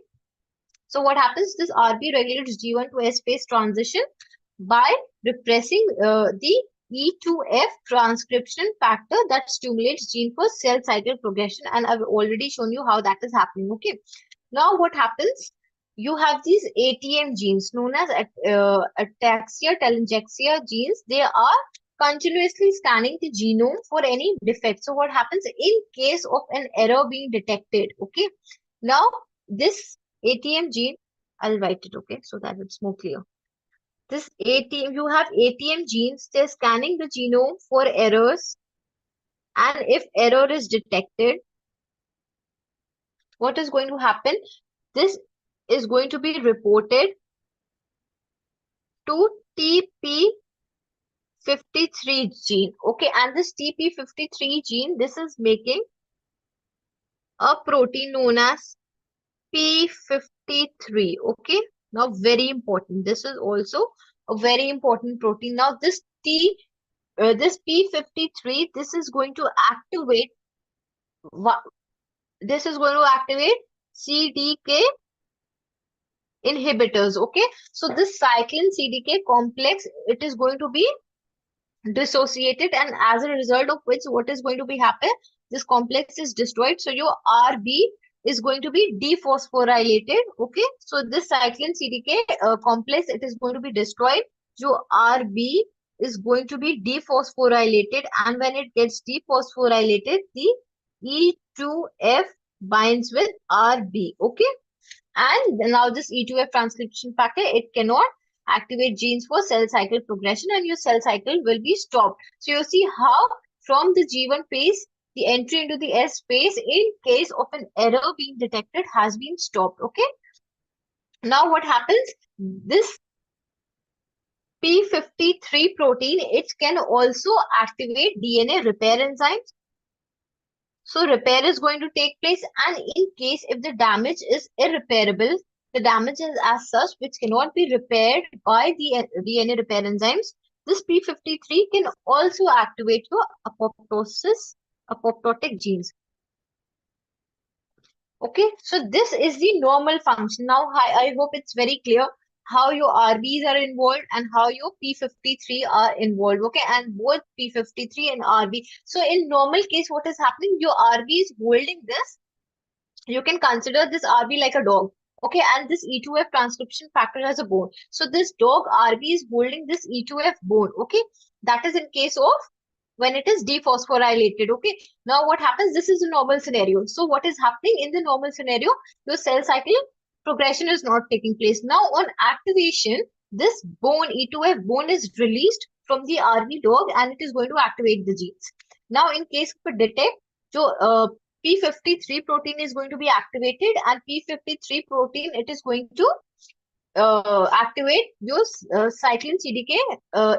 so what happens? This RB regulates G1 to S phase transition by repressing the E2F transcription factor that stimulates gene for cell cycle progression, and I've already shown you how that is happening. Okay, now what happens? You have these ATM genes known as ataxia telangiectasia genes. They are continuously scanning the genome for any defect. So what happens in case of an error being detected? Okay. Now this ATM gene, I'll write it, okay, so that it's more clear. This ATM, you have ATM genes, they're scanning the genome for errors, and if error is detected, what is going to happen? This is going to be reported to TP53 gene. Okay, and this TP53 gene, this is making a protein known as P53. Okay, now very important. This is also a very important protein. Now this P53, this is going to activate. This is going to activate CDK inhibitors. Okay, so this cyclin CDK complex, it is going to be dissociated, and as a result of which, what is going to be happen? This complex is destroyed. So your RB is going to be dephosphorylated. Okay, so this cyclin CDK complex, it is going to be destroyed. Your RB is going to be dephosphorylated, and when it gets dephosphorylated, the E2F binds with RB. Okay, and now this E2F transcription factor, it cannot activate genes for cell cycle progression, and your cell cycle will be stopped. So you see how from the G1 phase, the entry into the S phase in case of an error being detected has been stopped. Okay. Now what happens? This P53 protein, it can also activate DNA repair enzymes. So repair is going to take place, and in case if the damage is irreparable, the damage is as such which cannot be repaired by the DNA repair enzymes, this P53 can also activate your apoptotic genes. Okay, so this is the normal function. Now, I hope it's very clear how your RBs are involved and how your P53 are involved. Okay, and both P53 and RB. So in normal case, what is happening? Your RB is holding this. You can consider this RB like a dog. Okay, and this E2F transcription factor as a bone. So this dog RB is holding this E2F bone. Okay, that is in case of when it is dephosphorylated. Okay, now what happens? This is a normal scenario. So what is happening in the normal scenario? Your cell cycle progression is not taking place. Now on activation, this bone, E2F bone, is released from the RB dog, and it is going to activate the genes. Now in case of a detect, so P53 protein is going to be activated, and P53 protein, it is going to activate your cyclin CDK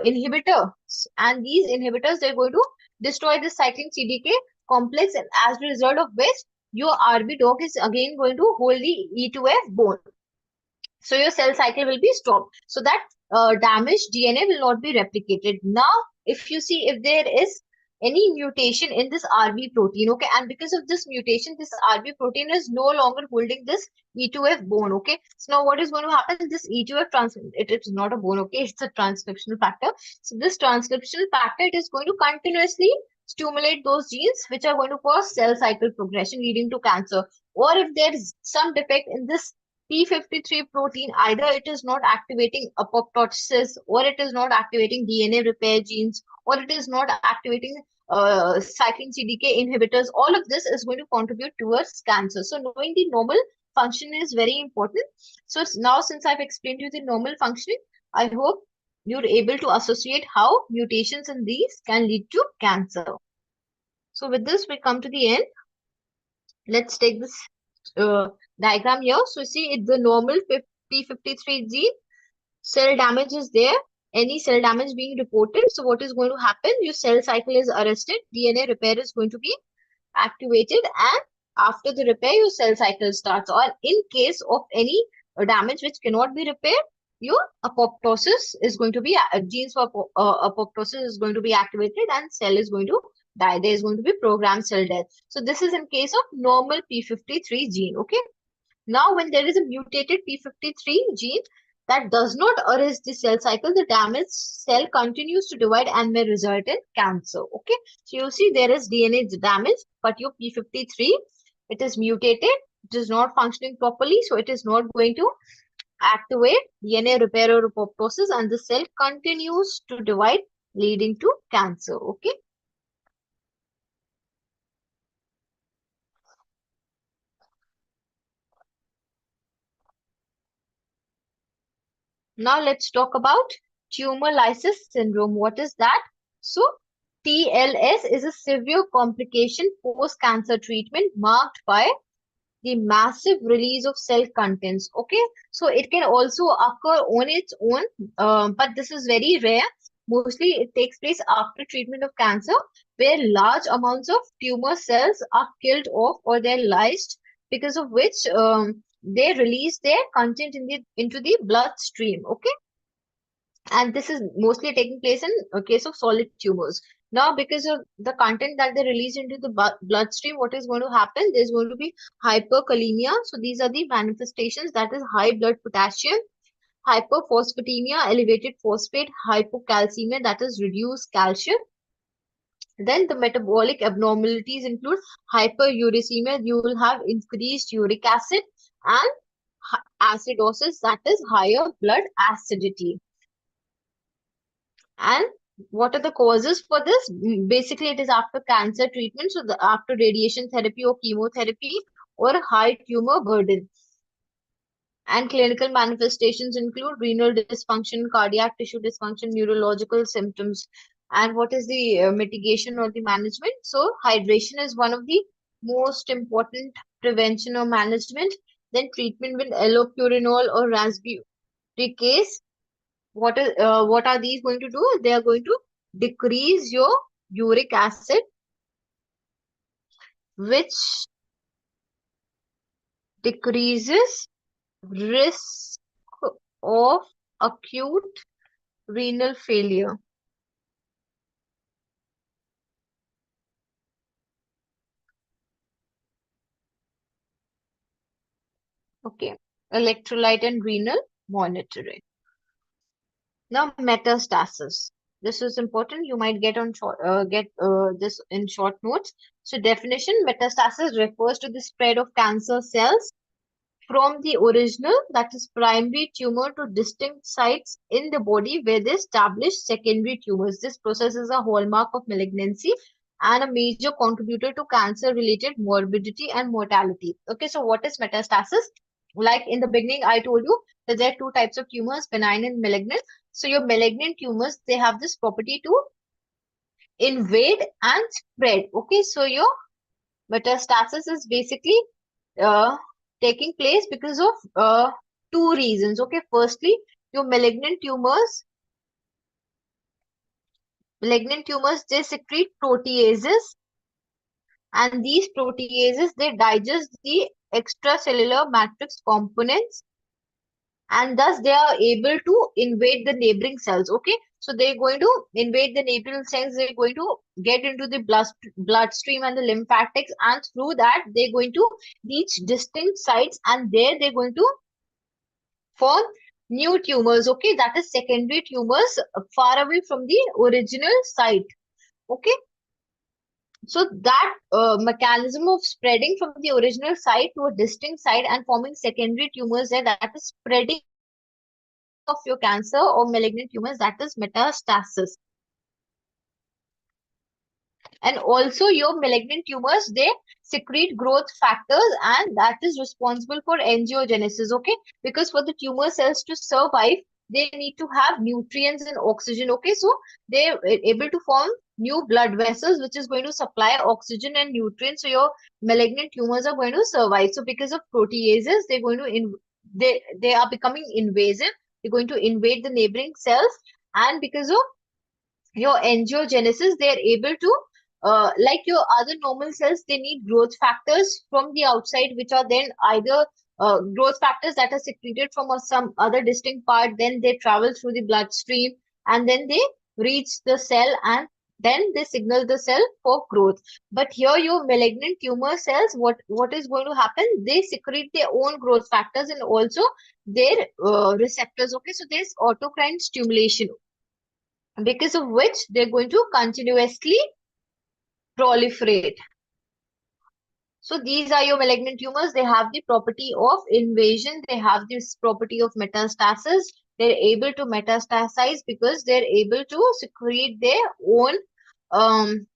inhibitor, and these inhibitors, they're going to destroy the cyclin CDK complex, and as a result of which your RB dog is again going to hold the E2F bone. So your cell cycle will be stopped. So that damaged DNA will not be replicated. Now, if you see if there is any mutation in this RB protein, okay, and because of this mutation, this RB protein is no longer holding this E2F bone, okay. So now what is going to happen? This E2F it is not a bone, okay, it's a transcriptional factor. So this transcriptional factor, it is going to continuously stimulate those genes which are going to cause cell cycle progression leading to cancer. Or if there is some defect in this P53 protein, either it is not activating apoptosis, or it is not activating DNA repair genes, or it is not activating cyclin CDK inhibitors. All of this is going to contribute towards cancer. So knowing the normal function is very important. So now, since I've explained you the normal functioning, I hope you're able to associate how mutations in these can lead to cancer. So with this, we come to the end. Let's take this diagram here. So see, it's the normal P53 gene. Cell damage is there. Any cell damage being reported. So what is going to happen? Your cell cycle is arrested. DNA repair is going to be activated, and after the repair, your cell cycle starts. Or in case of any damage which cannot be repaired, your apoptosis is going to be, genes for apoptosis is going to be activated, and cell is going to die. There is going to be programmed cell death. So this is in case of normal P53 gene. Okay. Now, when there is a mutated P53 gene that does not arrest the cell cycle, the damaged cell continues to divide and may result in cancer. Okay. So you see there is DNA damage, but your P53, it is mutated. It is not functioning properly. So it is not going to activate DNA repair or apoptosis, and the cell continues to divide leading to cancer. Okay. Now let's talk about tumor lysis syndrome. What is that? So TLS is a severe complication post-cancer treatment marked by the massive release of cell contents. Okay, so it can also occur on its own, but this is very rare. Mostly it takes place after treatment of cancer, where large amounts of tumor cells are killed off or they're lysed, because of which they release their content into the bloodstream. Okay, and this is mostly taking place in a case of solid tumors. Now, because of the content that they release into the bloodstream, what is going to happen? There's going to be hyperkalemia. So these are the manifestations, that is high blood potassium, hyperphosphatemia, elevated phosphate, hypocalcemia, that is reduced calcium. Then the metabolic abnormalities include hyperuricemia. You will have increased uric acid, and acidosis, that is higher blood acidity. And what are the causes for this? Basically, it is after cancer treatment, so after radiation therapy or chemotherapy or high tumor burden. And clinical manifestations include renal dysfunction, cardiac tissue dysfunction, neurological symptoms. And what is the mitigation or the management? So, hydration is one of the most important prevention or management. Then treatment with allopurinol or rasburicase. What are these going to do? They are going to decrease your uric acid, which decreases risk of acute renal failure. Okay, electrolyte and renal monitoring. Now, metastasis. This is important. You might get this in short notes. So, definition: metastasis refers to the spread of cancer cells from the original, that is primary tumor, to distinct sites in the body where they establish secondary tumors. This process is a hallmark of malignancy and a major contributor to cancer related morbidity and mortality. Okay, so what is metastasis? Like in the beginning, I told you that there are two types of tumors, benign and malignant. So your malignant tumors, they have this property to invade and spread. Okay, so your metastasis is basically uh, taking place because of two reasons. Okay, firstly, your malignant tumors, they secrete proteases, and these proteases, they digest the extracellular matrix components, and thus they are able to invade the neighboring cells. Okay, so they're going to invade the neighboring cells, they're going to get into the bloodstream and the lymphatics, and through that they're going to reach distinct sites, and there they're going to form new tumors. Okay, that is secondary tumors far away from the original site. Okay, so that mechanism of spreading from the original site to a distinct site and forming secondary tumors there, that is spreading of your cancer or malignant tumors, that is metastasis. And also your malignant tumors, they secrete growth factors, and that is responsible for angiogenesis. Okay, because for the tumor cells to survive, they need to have nutrients and oxygen. Okay, so they're able to form new blood vessels which is going to supply oxygen and nutrients, so your malignant tumors are going to survive. So because of proteases, they're going to they are becoming invasive, they're going to invade the neighboring cells, and because of your angiogenesis, they are able to, like your other normal cells, they need growth factors from the outside, which are then either growth factors that are secreted from some other distinct part, then they travel through the bloodstream, and then they reach the cell, and then they signal the cell for growth. But here your malignant tumor cells, what is going to happen? They secrete their own growth factors and also their receptors. Okay, so there's autocrine stimulation, because of which they're going to continuously proliferate. So these are your malignant tumors. They have the property of invasion. They have this property of metastasis. they're able to metastasize because they're able to secrete their own um,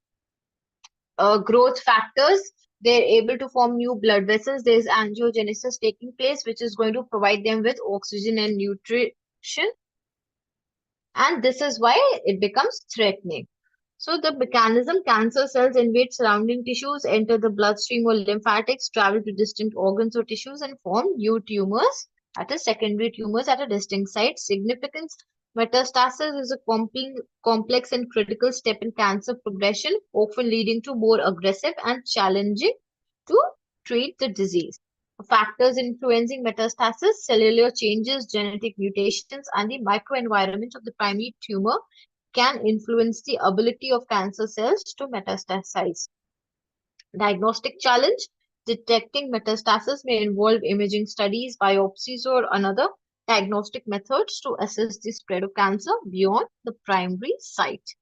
growth factors. They're able to form new blood vessels. There's angiogenesis taking place, which is going to provide them with oxygen and nutrition. And this is why it becomes threatening. So the mechanism: cancer cells invade surrounding tissues, enter the bloodstream or lymphatics, travel to distant organs or tissues, and form new tumors at a secondary tumors at a distinct site. Significance: metastasis is a complex and critical step in cancer progression, often leading to more aggressive and challenging to treat the disease. Factors influencing metastasis: cellular changes, genetic mutations, and the microenvironment of the primary tumor can influence the ability of cancer cells to metastasize. Diagnostic challenge: detecting metastasis may involve imaging studies, biopsies, or another diagnostic methods to assess the spread of cancer beyond the primary site.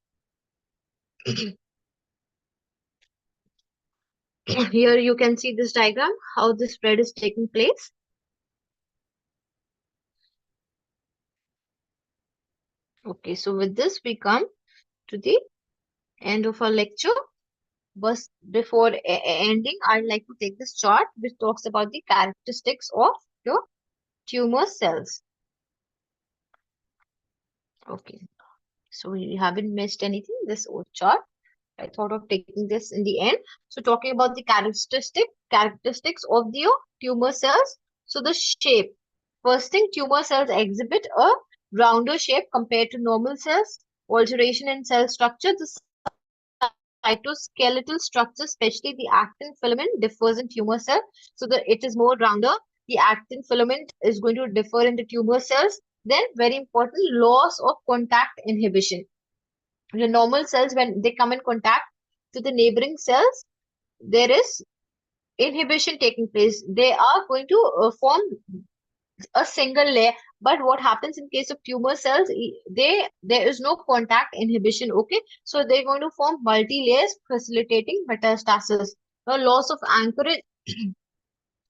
Here you can see this diagram, how the spread is taking place. Okay, so with this we come to the end of our lecture. But before ending, I'd like to take this chart which talks about the characteristics of your tumor cells. Okay, so we haven't missed anything, this old chart. I thought of taking this in the end. So talking about the characteristics of the tumor cells. So the shape. First thing, tumor cells exhibit a rounder shape compared to normal cells. Alteration in cell structure. The cytoskeletal structure, especially the actin filament, differs in tumor cell. So it is more rounder. The actin filament is going to differ in the tumor cells. Then, very important, loss of contact inhibition. The normal cells, when they come in contact to the neighboring cells, there is inhibition taking place. They are going to form a single layer. But what happens in case of tumor cells, there is no contact inhibition. Okay, so they're going to form multi layers, facilitating metastasis. The loss of anchorage.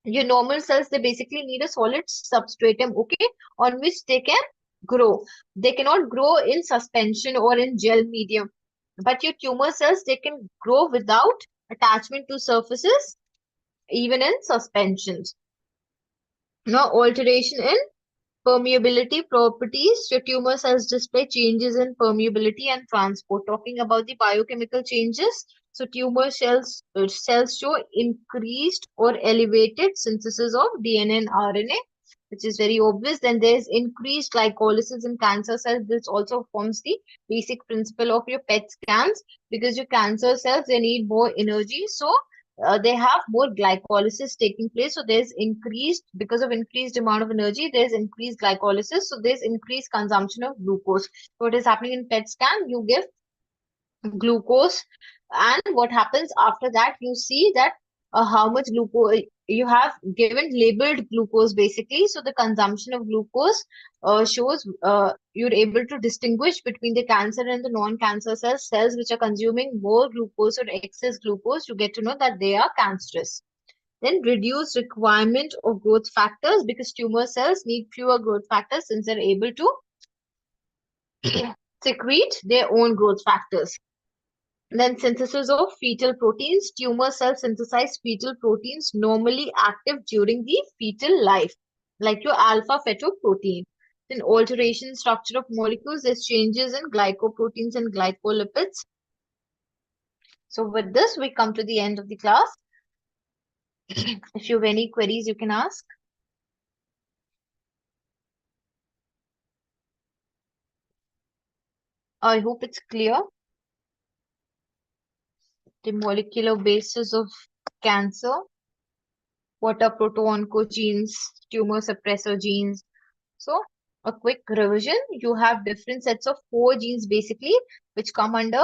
Your normal cells, they basically need a solid substratum, okay, on which they can grow. They cannot grow in suspension or in gel medium. But your tumor cells, they can grow without attachment to surfaces, even in suspensions. Now, alteration in permeability properties. Your tumor cells display changes in permeability and transport. Talking about the biochemical changes, so tumor cells show increased or elevated synthesis of DNA and RNA, which is very obvious. Then there's increased glycolysis in cancer cells. This also forms the basic principle of your PET scans, because your cancer cells, they need more energy. So they have more glycolysis taking place. So there's increased, because of increased amount of energy, there's increased glycolysis. So there's increased consumption of glucose. So what is happening in PET scan? You give glucose, and what happens after that, you see that how much glucose you have given, labeled glucose basically. So the consumption of glucose shows you're able to distinguish between the cancer and the non-cancer cells which are consuming more glucose or excess glucose. You get to know that they are cancerous. Then reduce requirement of growth factors, because tumor cells need fewer growth factors since they're able to secrete their own growth factors. Then synthesis of fetal proteins. Tumor cells synthesize fetal proteins normally active during the fetal life, like your alpha fetoprotein. Then alteration structure of molecules. There's changes in glycoproteins and glycolipids. So with this, we come to the end of the class. If you have any queries, you can ask. I hope it's clear. The molecular basis of cancer. What are proto-oncogenes, tumor suppressor genes? So, a quick revision. You have different sets of 4 genes basically, which come under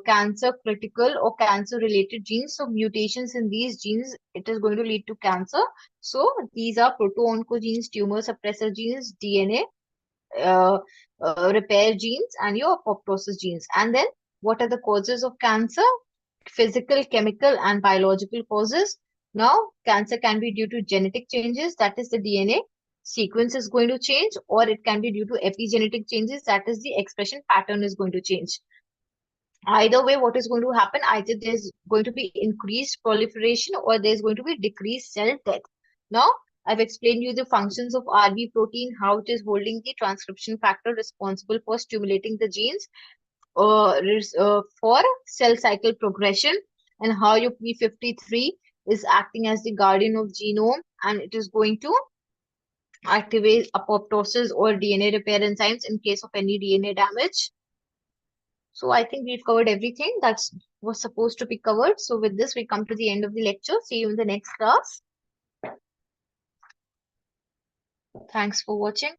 cancer critical or cancer related genes. So, mutations in these genes, it is going to lead to cancer. So, these are proto-oncogenes, tumor suppressor genes, DNA, uh, repair genes, and your apoptosis genes. And then, what are the causes of cancer? Physical, chemical, and biological causes. Now, cancer can be due to genetic changes, that is the DNA. sequence is going to change, or it can be due to epigenetic changes, that is the expression pattern is going to change. Either way, what is going to happen, either there's going to be increased proliferation or there's going to be decreased cell death. Now, I've explained you the functions of RB protein, how it is holding the transcription factor responsible for stimulating the genes for cell cycle progression, and how your P53 is acting as the guardian of genome, and it is going to activate apoptosis or DNA repair enzymes in case of any DNA damage. So I think we've covered everything that was supposed to be covered. So with this, we come to the end of the lecture. See you in the next class. Thanks for watching.